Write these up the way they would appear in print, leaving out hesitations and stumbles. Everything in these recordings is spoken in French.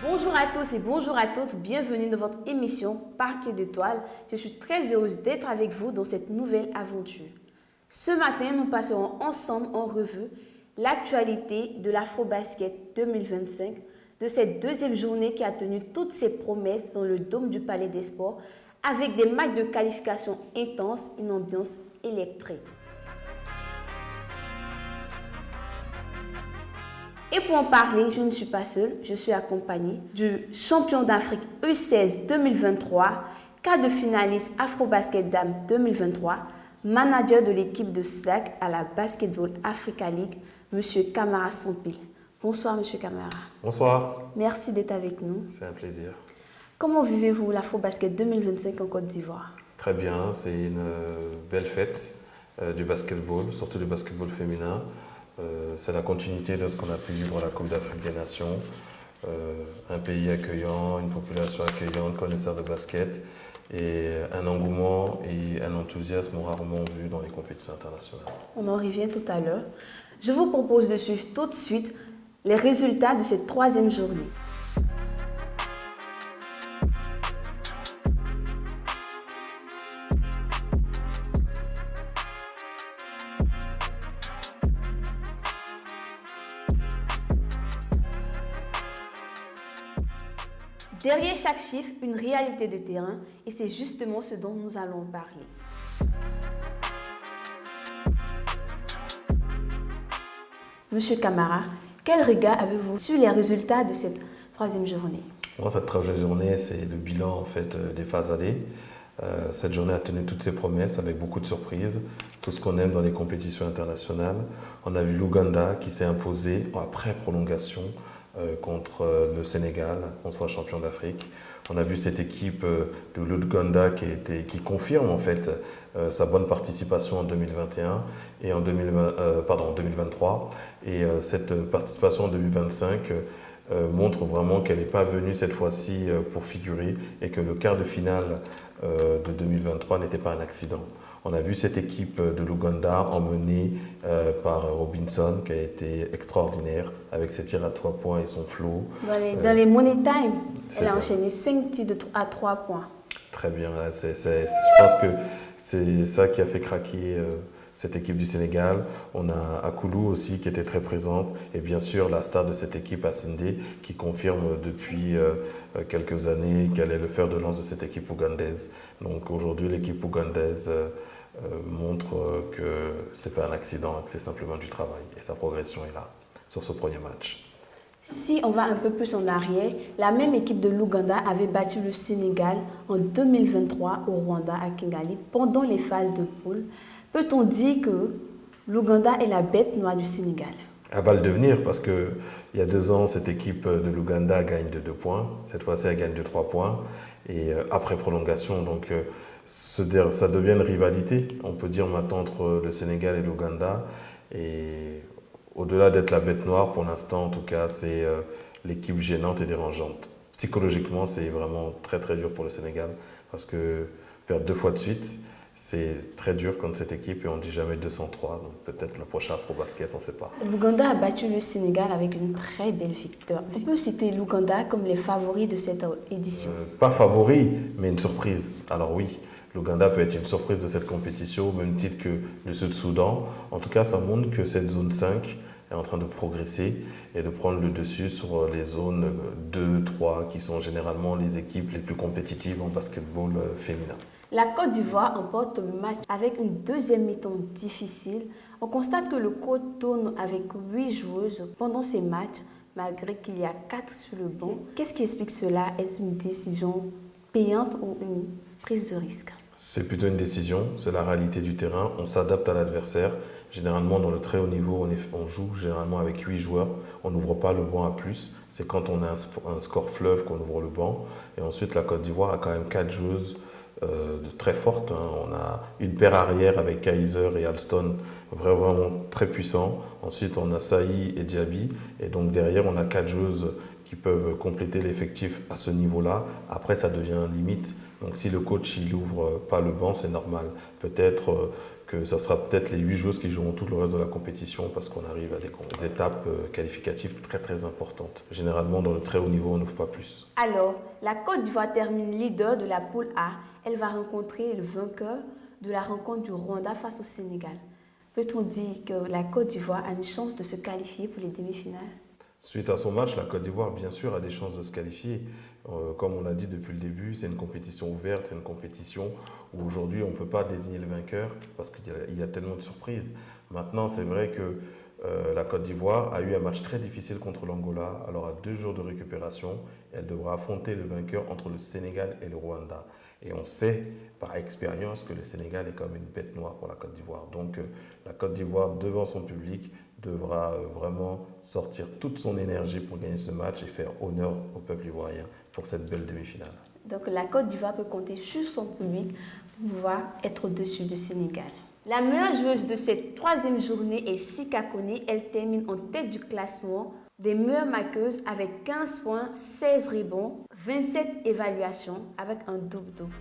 Bonjour à tous et bonjour à toutes, bienvenue dans votre émission Parquet d'étoiles. Je suis très heureuse d'être avec vous dans cette nouvelle aventure. Ce matin, nous passerons ensemble en revue l'actualité de l'Afrobasket 2025, de cette deuxième journée qui a tenu toutes ses promesses dans le dôme du Palais des Sports, avec des matchs de qualification intenses, une ambiance électrique. Et pour en parler, je ne suis pas seule, je suis accompagnée du champion d'Afrique U16 2023, quart de finaliste Afrobasket Dames 2023, manager de l'équipe de SLAC à la Basketball Africa League, M. Camara Sampil. Bonsoir M. Camara. Bonsoir. Merci d'être avec nous. C'est un plaisir. Comment vivez-vous l'Afrobasket 2025 en Côte d'Ivoire? Très bien, c'est une belle fête du basketball, surtout du basketball féminin. C'est la continuité de ce qu'on a pu vivre à la Coupe d'Afrique des Nations. Un pays accueillant, une population accueillante, connaisseur de basket, et un engouement et un enthousiasme rarement vus dans les compétitions internationales. On en revient tout à l'heure. Je vous propose de suivre tout de suite les résultats de cette troisième journée. Derrière chaque chiffre, une réalité de terrain, et c'est justement ce dont nous allons parler. Monsieur Camara, quel regard avez-vous sur les résultats de cette troisième journée? Moi, cette troisième journée, c'est le bilan en fait, des phases allées. Cette journée a tenu toutes ses promesses avec beaucoup de surprises, tout ce qu'on aime dans les compétitions internationales. On a vu l'Ouganda qui s'est imposé après prolongation contre le Sénégal, 11 fois champion d'Afrique. On a vu cette équipe de l'Ouganda qui confirme en fait sa bonne participation en 2021 et en 2023. Et cette participation en 2025 montre vraiment qu'elle n'est pas venue cette fois-ci pour figurer et que le quart de finale de 2023 n'était pas un accident. On a vu cette équipe de l'Ouganda emmenée par Robinson qui a été extraordinaire avec ses tirs à 3 points et son flow. Dans les Money Time, elle a enchaîné 5 tirs à 3 points. Très bien, je pense que c'est ça qui a fait craquer cette équipe du Sénégal. On a Akoulou aussi qui était très présente et bien sûr la star de cette équipe, Asindé, qui confirme depuis quelques années qu'elle est le fer de lance de cette équipe ougandaise. Donc aujourd'hui l'équipe ougandaise montre que ce n'est pas un accident, que c'est simplement du travail et sa progression est là sur ce premier match. Si on va un peu plus en arrière, la même équipe de l'Ouganda avait battu le Sénégal en 2023 au Rwanda à Kigali pendant les phases de poule. Peut-on dire que l'Ouganda est la bête noire du Sénégal? Elle va le devenir parce qu'il y a 2 ans, cette équipe de l'Ouganda gagne de 2 points. Cette fois-ci, elle gagne de 3 points. Et après prolongation, donc ça devient une rivalité, on peut dire maintenant, entre le Sénégal et l'Ouganda. Et au-delà d'être la bête noire, pour l'instant, en tout cas, c'est l'équipe gênante et dérangeante. Psychologiquement, c'est vraiment très très dur pour le Sénégal parce que perdre 2 fois de suite, c'est très dur contre cette équipe et on ne dit jamais 203, donc peut-être le prochain Afrobasket, on ne sait pas. L'Ouganda a battu le Sénégal avec une très belle victoire. On peut citer l'Ouganda comme les favoris de cette édition. Pas favoris, mais une surprise. Alors oui, l'Ouganda peut être une surprise de cette compétition, au même titre que le Sud-Soudan. En tout cas, ça montre que cette zone 5 est en train de progresser et de prendre le dessus sur les zones 2, 3, qui sont généralement les équipes les plus compétitives en basketball féminin. La Côte d'Ivoire emporte le match avec une deuxième mi-temps difficile. On constate que le coach tourne avec 8 joueuses pendant ces matchs, malgré qu'il y a 4 sur le banc. Qu'est-ce qui explique cela? Est-ce une décision payante ou une prise de risque? C'est plutôt une décision, c'est la réalité du terrain. On s'adapte à l'adversaire. Généralement, dans le très haut niveau, on joue généralement avec 8 joueurs. On n'ouvre pas le banc à plus. C'est quand on a un score fleuve qu'on ouvre le banc. Et ensuite, la Côte d'Ivoire a quand même 4 joueuses très fortes. On a une paire arrière avec Kaiser et Alston, vraiment très puissants. Ensuite, on a Saï et Diaby. Et donc derrière, on a 4 joueuses qui peuvent compléter l'effectif à ce niveau-là. Après, ça devient limite. Donc si le coach il ouvre pas le banc, c'est normal. Peut-être que ça sera peut-être les 8 joueuses qui joueront tout le reste de la compétition parce qu'on arrive à des étapes qualificatives très très importantes. Généralement, dans le très haut niveau, on n'ouvre pas plus. Alors, la Côte d'Ivoire termine leader de la poule A. Elle va rencontrer le vainqueur de la rencontre du Rwanda face au Sénégal. Peut-on dire que la Côte d'Ivoire a une chance de se qualifier pour les demi-finales? Suite à son match, la Côte d'Ivoire, bien sûr, a des chances de se qualifier. Comme on l'a dit depuis le début, c'est une compétition ouverte, c'est une compétition où aujourd'hui on ne peut pas désigner le vainqueur parce qu'il y a tellement de surprises. Maintenant, c'est vrai que la Côte d'Ivoire a eu un match très difficile contre l'Angola. Alors, à 2 jours de récupération, elle devra affronter le vainqueur entre le Sénégal et le Rwanda. Et on sait par expérience que le Sénégal est comme une bête noire pour la Côte d'Ivoire. Donc, la Côte d'Ivoire, devant son public, devra vraiment sortir toute son énergie pour gagner ce match et faire honneur au peuple ivoirien pour cette belle demi-finale. Donc la Côte d'Ivoire peut compter sur son public pour pouvoir être au-dessus du Sénégal. La meilleure joueuse de cette 3e journée est Sika Koné. Elle termine en tête du classement des meilleures marqueuses avec 15 points, 16 rebonds, 27 évaluations avec un double-double.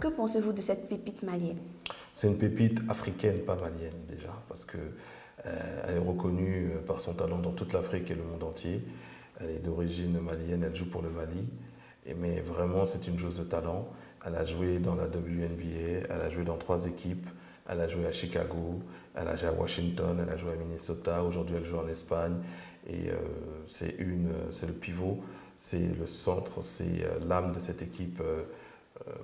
Que pensez-vous de cette pépite malienne? C'est une pépite africaine, pas malienne déjà, parce qu'elle est reconnue par son talent dans toute l'Afrique et le monde entier. Elle est d'origine malienne, elle joue pour le Mali, mais vraiment c'est une joueuse de talent. Elle a joué dans la WNBA, elle a joué dans 3 équipes, elle a joué à Chicago, elle a joué à Washington, elle a joué à Minnesota, aujourd'hui elle joue en Espagne. Et c'est le pivot, c'est le centre, c'est l'âme de cette équipe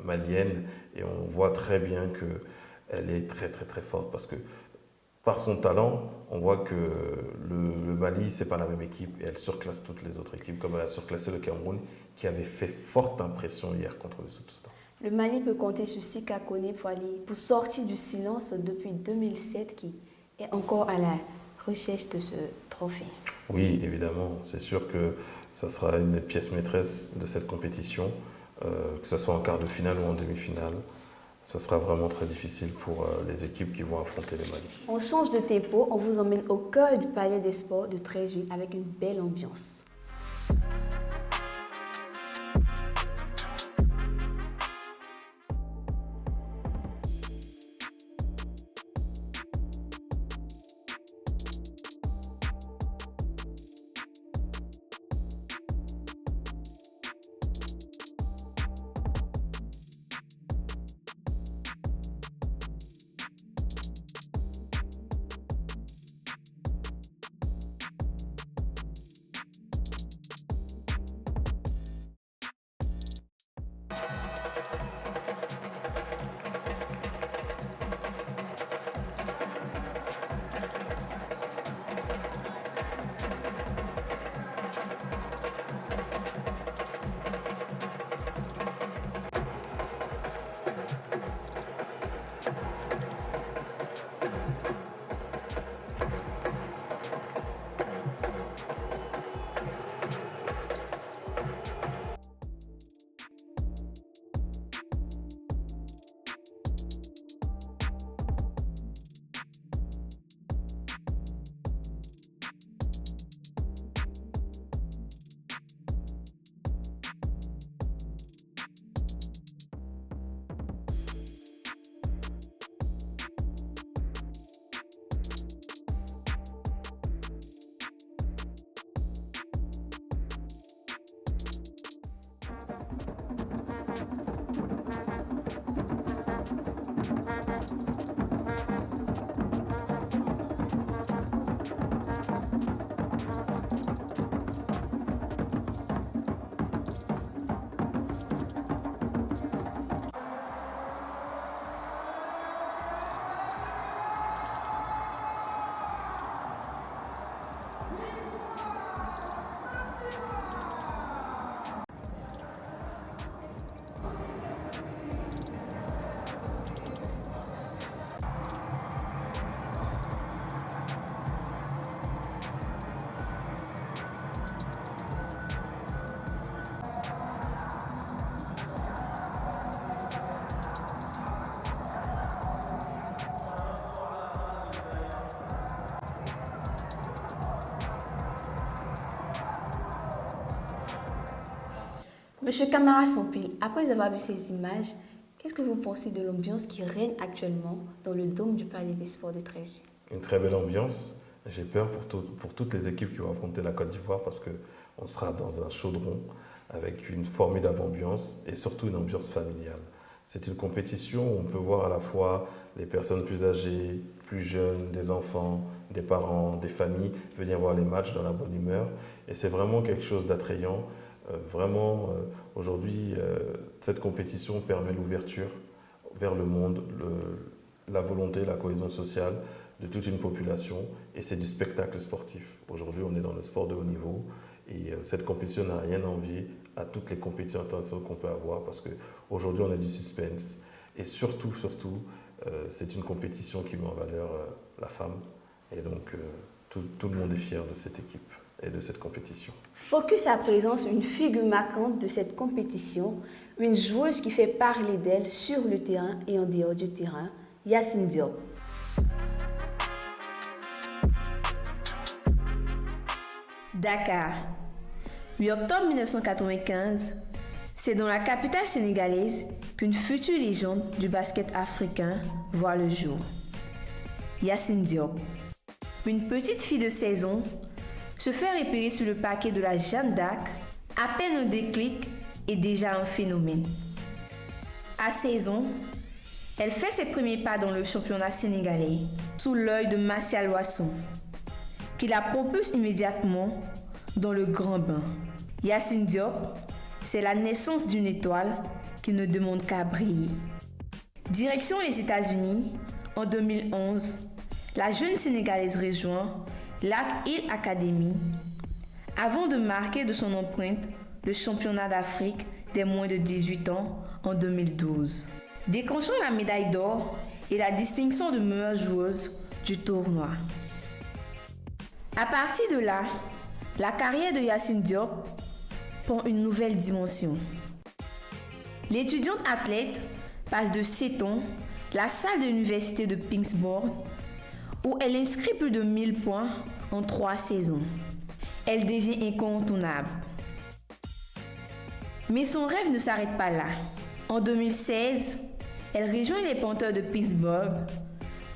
malienne, et on voit très bien qu'elle est très très très forte parce que par son talent, on voit que le Mali, c'est pas la même équipe et elle surclasse toutes les autres équipes comme elle a surclassé le Cameroun qui avait fait forte impression hier contre le Sud-Soudan. Le Mali peut compter sur Sika Koné pour sortir du silence depuis 2007 qui est encore à la recherche de ce trophée. Oui, évidemment, c'est sûr que ça sera une pièce maîtresse de cette compétition. Que ce soit en quart de finale ou en demi-finale, ça sera vraiment très difficile pour les équipes qui vont affronter le Mali. On change de tempo, on vous emmène au cœur du Palais des Sports de Tréjuic avec une belle ambiance. Monsieur Camara Sampil, après avoir vu ces images, qu'est-ce que vous pensez de l'ambiance qui règne actuellement dans le dôme du Palais des Sports de Tréjuy? Une très belle ambiance. J'ai peur pour toutes les équipes qui vont affronter la Côte d'Ivoire parce qu'on sera dans un chaudron avec une formidable ambiance et surtout une ambiance familiale. C'est une compétition où on peut voir à la fois les personnes plus âgées, plus jeunes, des enfants, des parents, des familles venir voir les matchs dans la bonne humeur. Et c'est vraiment quelque chose d'attrayant. Aujourd'hui, cette compétition permet l'ouverture vers le monde, la volonté, la cohésion sociale de toute une population et c'est du spectacle sportif. Aujourd'hui, on est dans le sport de haut niveau et cette compétition n'a rien à envier à toutes les compétitions internationales qu'on peut avoir parce qu'aujourd'hui, on a du suspense et surtout, c'est une compétition qui met en valeur la femme et donc tout le monde est fier de cette équipe et de cette compétition. Focus à présent sur une figure marquante de cette compétition, une joueuse qui fait parler d'elle sur le terrain et en dehors du terrain, Yacine Diop. Dakar, 8 octobre 1995, c'est dans la capitale sénégalaise qu'une future légende du basket africain voit le jour. Yacine Diop, une petite fille de 16 ans, se fait repérer sur le parquet de la Jeanne d'Arc, à peine un déclic et déjà un phénomène. À 16 ans, elle fait ses premiers pas dans le championnat sénégalais, sous l'œil de Martial Wasson, qui la propulse immédiatement dans le grand bain. Yacine Diop, c'est la naissance d'une étoile qui ne demande qu'à briller. Direction les États-Unis, en 2011, la jeune Sénégalaise rejoint Lac Hill Academy avant de marquer de son empreinte le championnat d'Afrique des moins de 18 ans en 2012, décrochant la médaille d'or et la distinction de meilleure joueuse du tournoi. À partir de là, la carrière de Yacine Diop prend une nouvelle dimension. L'étudiante athlète passe de Seton, la salle de l'université de Pittsburgh, où elle inscrit plus de 1000 points en 3 saisons. Elle devient incontournable. Mais son rêve ne s'arrête pas là. En 2016, elle rejoint les Panthers de Pittsburgh,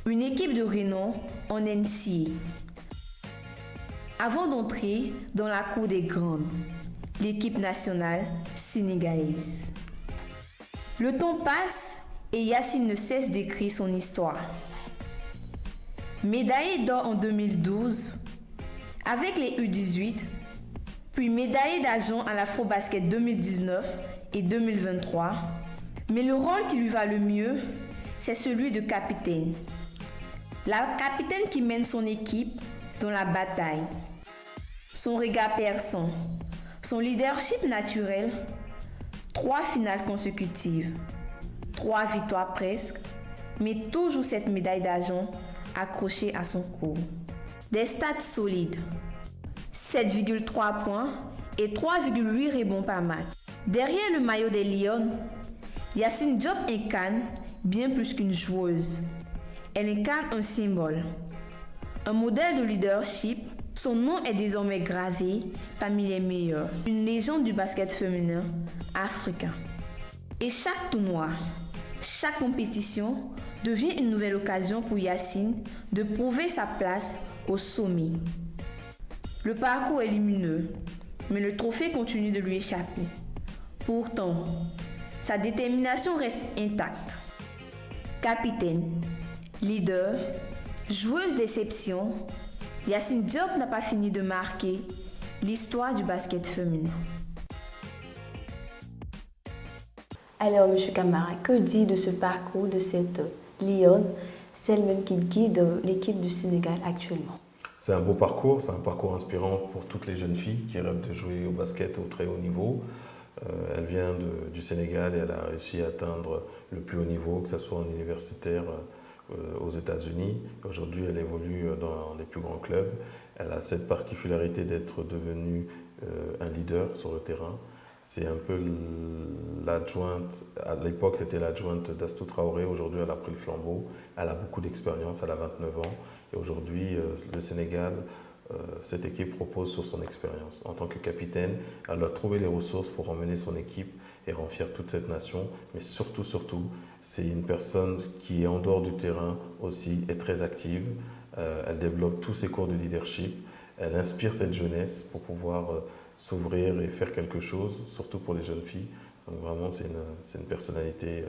une équipe de renom en NCAA. Avant d'entrer dans la cour des grandes, l'équipe nationale sénégalaise. Le temps passe et Yacine ne cesse d'écrire son histoire. Médaillée d'or en 2012 avec les U18, puis médaillée d'argent à l'Afrobasket 2019 et 2023. Mais le rôle qui lui va le mieux, c'est celui de capitaine. La capitaine qui mène son équipe dans la bataille. Son regard perçant, son leadership naturel, 3 finales consécutives, 3 victoires presque, mais toujours cette médaille d'argent accrochée à son cou. Des stats solides, 7,3 points et 3,8 rebonds par match. Derrière le maillot des Lions, Yacine Diop incarne bien plus qu'une joueuse. Elle incarne un symbole, un modèle de leadership. Son nom est désormais gravé parmi les meilleurs, une légende du basket féminin africain. Et chaque tournoi, chaque compétition devient une nouvelle occasion pour Yacine de prouver sa place au sommet. Le parcours est lumineux, mais le trophée continue de lui échapper. Pourtant, sa détermination reste intacte. Capitaine, leader, joueuse d'exception, Yacine Diop n'a pas fini de marquer l'histoire du basket féminin. Alors, M. Camara, que dit de ce parcours de cette lionne, celle même qui guide l'équipe du Sénégal actuellement? C'est un beau parcours, c'est un parcours inspirant pour toutes les jeunes filles qui rêvent de jouer au basket au très haut niveau. Elle vient du Sénégal et elle a réussi à atteindre le plus haut niveau, que ce soit en universitaire aux États-Unis. Aujourd'hui, elle évolue dans les plus grands clubs. Elle a cette particularité d'être devenue un leader sur le terrain. C'est un peu l'adjointe, à l'époque c'était l'adjointe d'Astou Traoré, aujourd'hui elle a pris le flambeau. Elle a beaucoup d'expérience, elle a 29 ans. Et aujourd'hui, le Sénégal cette équipe repose sur son expérience. En tant que capitaine, elle doit trouver les ressources pour emmener son équipe et rendre fière toute cette nation. Mais surtout, c'est une personne qui est en dehors du terrain aussi, est très active. Elle développe tous ses cours de leadership. Elle inspire cette jeunesse pour pouvoir s'ouvrir et faire quelque chose, surtout pour les jeunes filles. Donc vraiment, c'est une personnalité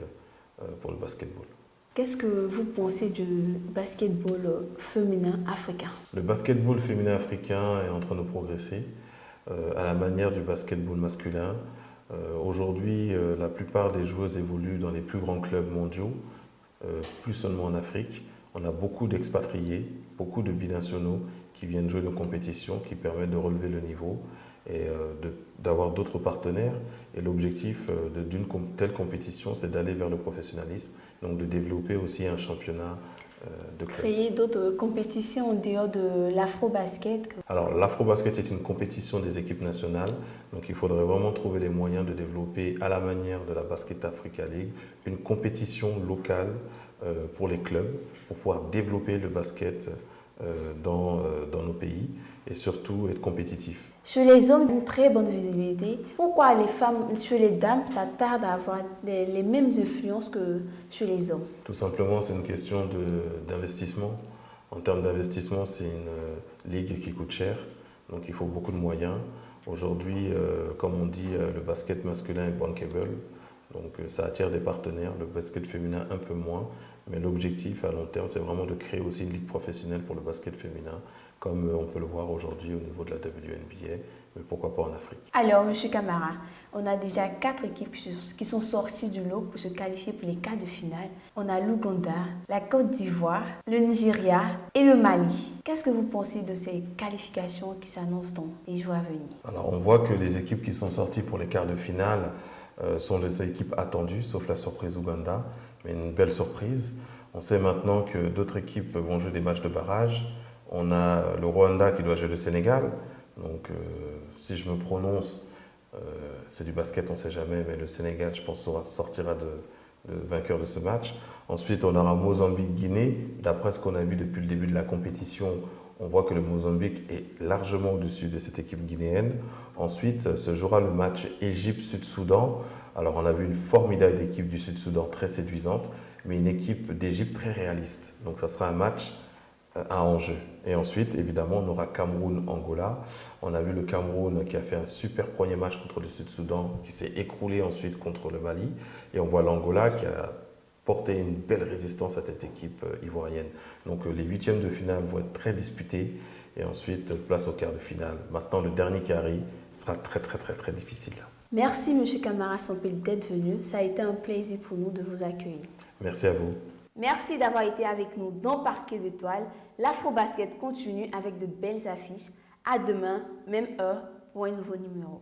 pour le basketball. Qu'est-ce que vous pensez du basketball féminin africain? Le basketball féminin africain est en train de progresser à la manière du basketball masculin. Aujourd'hui, la plupart des joueuses évoluent dans les plus grands clubs mondiaux, plus seulement en Afrique. On a beaucoup d'expatriés, beaucoup de binationaux qui viennent jouer nos compétitions, qui permettent de relever le niveau et d'avoir d'autres partenaires. Et l'objectif d'une telle compétition, c'est d'aller vers le professionnalisme, donc de développer aussi un championnat de club. Créer d'autres compétitions en dehors de l'afro-basket? Alors, l'afro-basket est une compétition des équipes nationales, donc il faudrait vraiment trouver les moyens de développer, à la manière de la Basket Africa League, une compétition locale pour les clubs, pour pouvoir développer le basket dans nos pays et surtout être compétitif. Chez les hommes, une très bonne visibilité. Pourquoi les femmes, chez les dames, ça tarde à avoir les mêmes influences que chez les hommes? Tout simplement, c'est une question d'investissement. En termes d'investissement, c'est une ligue qui coûte cher, donc il faut beaucoup de moyens. Aujourd'hui, comme on dit, le basket masculin est bankable, donc ça attire des partenaires, le basket féminin un peu moins. Mais l'objectif à long terme, c'est vraiment de créer aussi une ligue professionnelle pour le basket féminin, comme on peut le voir aujourd'hui au niveau de la WNBA, mais pourquoi pas en Afrique. Alors, M. Camara, on a déjà 4 équipes qui sont sorties du lot pour se qualifier pour les quarts de finale. On a l'Ouganda, la Côte d'Ivoire, le Nigeria et le Mali. Qu'est-ce que vous pensez de ces qualifications qui s'annoncent dans les jours à venir? Alors, on voit que les équipes qui sont sorties pour les quarts de finale sont des équipes attendues, sauf la surprise Ouganda, mais une belle surprise. On sait maintenant que d'autres équipes vont jouer des matchs de barrage. On a le Rwanda qui doit jouer le Sénégal. Donc, si je me prononce, c'est du basket, on ne sait jamais, mais le Sénégal, je pense, sortira de vainqueur de ce match. Ensuite, on aura Mozambique-Guinée. D'après ce qu'on a vu depuis le début de la compétition, on voit que le Mozambique est largement au-dessus de cette équipe guinéenne. Ensuite, se jouera le match Égypte-Sud-Soudan. Alors, on a vu une formidable équipe du Sud-Soudan très séduisante, mais une équipe d'Égypte très réaliste. Donc, ça sera un match à enjeu. Et ensuite, évidemment, on aura Cameroun-Angola. On a vu le Cameroun qui a fait un super premier match contre le Sud-Soudan, qui s'est écroulé ensuite contre le Mali. Et on voit l'Angola qui a porté une belle résistance à cette équipe ivoirienne. Donc les huitièmes de finale vont être très disputés. Et ensuite, place au quart de finale. Maintenant, le dernier carré sera très difficile. Merci M. Camara Sampel d'être venu. Ça a été un plaisir pour nous de vous accueillir. Merci à vous. Merci d'avoir été avec nous dans Parquet d'étoiles. L'Afro-Basket continue avec de belles affiches. À demain, même heure, pour un nouveau numéro.